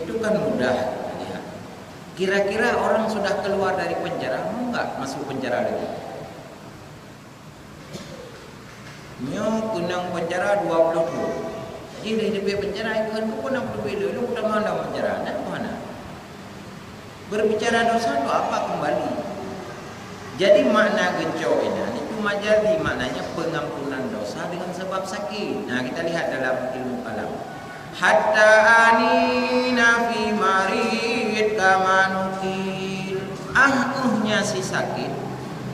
Itu kan mudah lihat. Kira-kira orang sudah keluar dari penjara, mau enggak masuk penjara lagi? Nyo kunang penjara 20 tahun. Jadi di penjara itu kan pun nak berbeda. Lu udah mana penjara? Nak mana? Berbicara dosa itu apa kembali? Jadi makna gencok itu majali, maknanya pengampunan dosa dengan sebab sakit. Nah, kita lihat dalam ilmu kalam. Hatta anina fi marid kamanukil.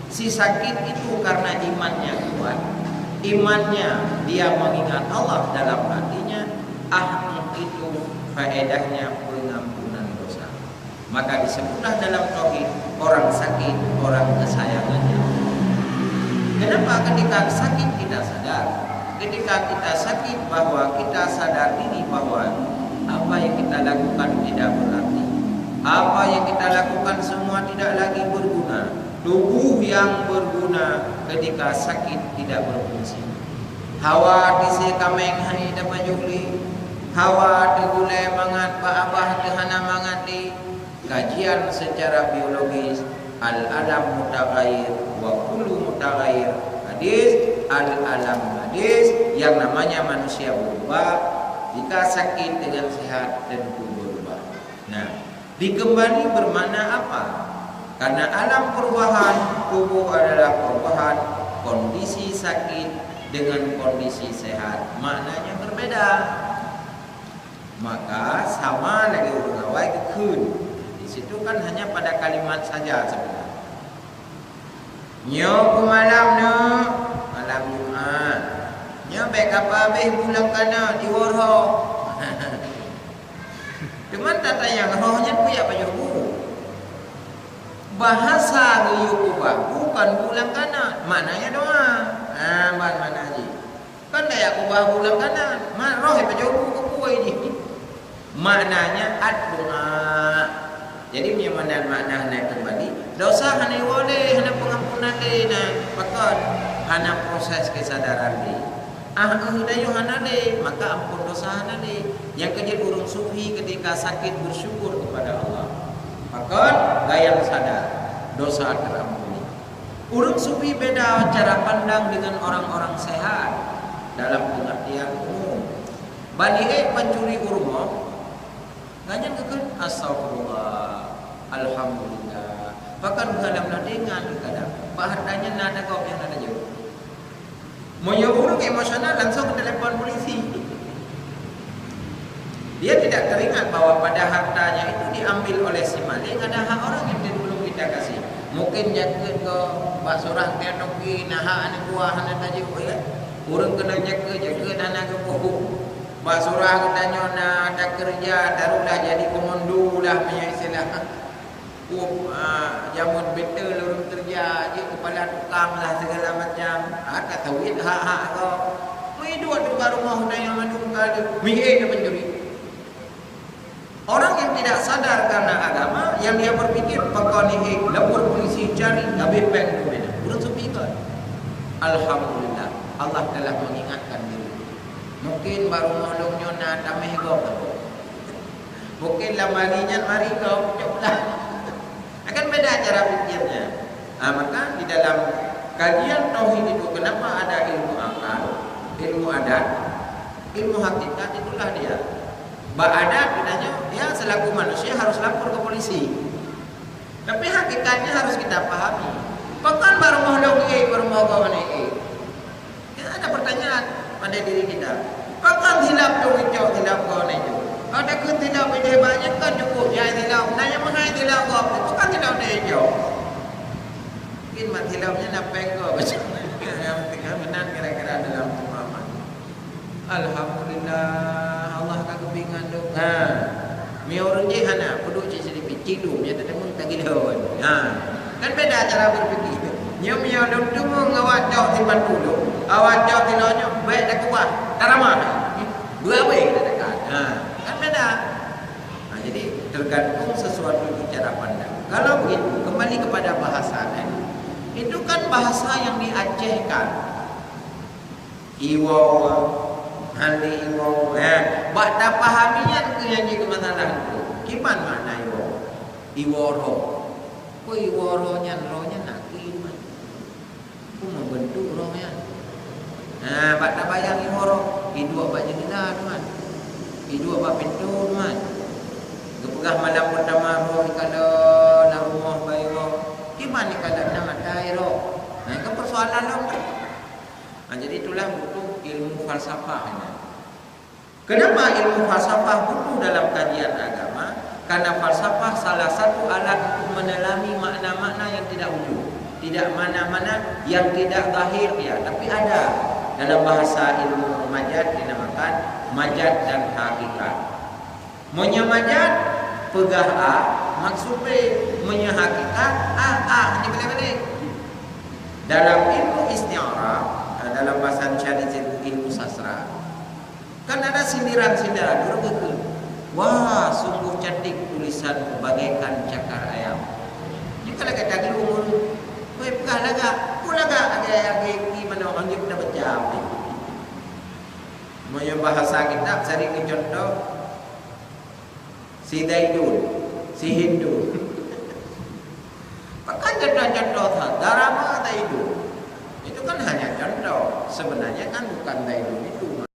Si sakit itu karena imannya kuat. Imannya dia mengingat Allah dalam hatinya. Itu faedahnya pengampunan dosa. Maka disebutlah dalam tauhid orang sakit, orang kesayangannya. Kenapa ketika sakit kita sadar? Ketika kita sakit bahwa kita sadar diri bahwa apa yang kita lakukan tidak berarti. Apa yang kita lakukan semua tidak lagi berguna. Tubuh yang berguna ketika sakit tidak berfungsi. Hawa disi kameng hai dapat juli. Hawa tegulai mangat pa abah tehana mangati. Kajian secara biologis al-alam mutaghayyir wa kullu mutaghayyir. Hadis al-alam hadis yang namanya manusia berubah. Jika sakit dengan sehat tentu berubah. Nah, dikembali bermakna apa? Karena alam perubahan tubuh adalah perubahan kondisi sakit dengan kondisi sehat maknanya berbeda. Maka sama lagi urangawai kekun. Di situ kan hanya pada kalimat saja sebenarnya. Nyo malam no malam Jumat. Nyo baik apa habis bulan kana di warho. Cuman tak tanya rohnya punya apa jobu. Bahasa ngiyuk bukan bulan kanan, maknanya doa. Mana aja. Kan dah aku ubah bulan kanan. Mak roh apa jobu ke kuai ni. Maknanya doa. Jadi punya makna kembali. Dosa hanya boleh, hanya pengampunan deh. Nah, pakai hanya proses kesadaran deh. Dayu hana deh, maka ampun dosa hana deh. Yang kejadian urung sufi ketika sakit bersyukur kepada Allah. Maka gayang sadar dosa terampuni. Urung sufi beda cara pandang dengan orang-orang sehat dalam pengertian umum. Bani pencuri urung, ganyan kekan astagfirullah, alhamdulillah. Bahkan dalam dengan kadang bahannya nada kau yang nada jauh. Mau urung emosional langsung ke telepon polisi. Dia tidak teringat bahwa pada hartanya itu diambil oleh si maling ada hak orang yang belum kita kasih. Mungkin jaga ke basurah teonoki naha ane buah ane taji ya. Urang kena jaga dana ke buku. Basurah katanya na ada kerja darulah jadi komando lah punya istilah. Jamun betul urang kerja je kepala tukang lah segala macam. Kata tauhid hak-hak kau. Mai dua tu baru mau yang mandung kali. Mihe dia pencuri. Orang yang tidak sadar karena agama, yang dia berpikir pakoni lapor polisi cari habis peng tu beda. Urang sepi kan. Alhamdulillah, Allah telah mengingatkan diri. Mungkin baru nolongnya na tameh go. Mungkin lamarinya mari kau coklah. Akan beda cara pikirnya. Maka di dalam kajian tauhid itu kenapa ada ilmu akal, ilmu adat, ilmu hakikat itulah dia. Adat bedanya ya selaku manusia harus lapor ke polisi. Tapi hakikatnya harus kita pahami. Bahkan baru mau baru mau kawan kita ada pertanyaan pada diri kita. Bahkan hilap tu hijau hilap kawan itu. Ada ke hilap itu banyak kan cukup ya hilap. Nanya mengenai hilap kau itu kan hilap hijau. Mungkin mat hilapnya napeng kau macam yang tinggal benar kira-kira dalam pemahaman. Alhamdulillah Allah kagubingan tu. Mi orang je hana puduk je sedikit cidum ya tak mun tak gilon. Kan beda cara berfikir. Nyo mi orang tu ngawat jauh di dulu. Awak jauh di lonyo baik dak kuat. Tarama. Dua we kita dekat. Kan beda. Jadi tergantung sesuatu itu cara pandang. Kalau begitu kembali kepada bahasa itu kan bahasa yang diacehkan. Iwo handi iwo bak tak pahaminya ke yang jadi masalah itu. Iworo. Kau iworonya rohnya nak kiman. Kau membentuk rohnya. Nah, bak tak bayang iworo. Hidup bak jendela teman. Hidup bak pintu teman. Gepegah malam pertama roh kalau nak rumah bayi roh. Di mana kalau nak matai roh. Nah, itu persoalan roh. Nah, jadi itulah butuh ilmu falsafah ini. Kenapa ilmu falsafah butuh dalam kajian agama? Karena falsafah salah satu alat untuk mendalami makna-makna yang tidak wujud. Tidak mana-mana yang tidak zahir ya, tapi ada. Dalam bahasa ilmu majaz dinamakan majaz dan hakikat. Monya majaz pegah A, maksud B. Monya hakikat A, ini balik-balik. Dalam ilmu isti'arah, dalam bahasa syar'i ilmu sastra, kan ada sindiran-sindiran durga. Wah, sungguh cantik tulisan bagaikan cakar ayam. Ini kalau kata umur, weh pegah laga, pula ada yang gimana orang dia pernah baca. Moyo bahasa kita cari ke contoh si Daidun, si Hindu. Pakai contoh-contoh drama Daidun. Itu kan hanya contoh. Sebenarnya kan bukan Daidun itu.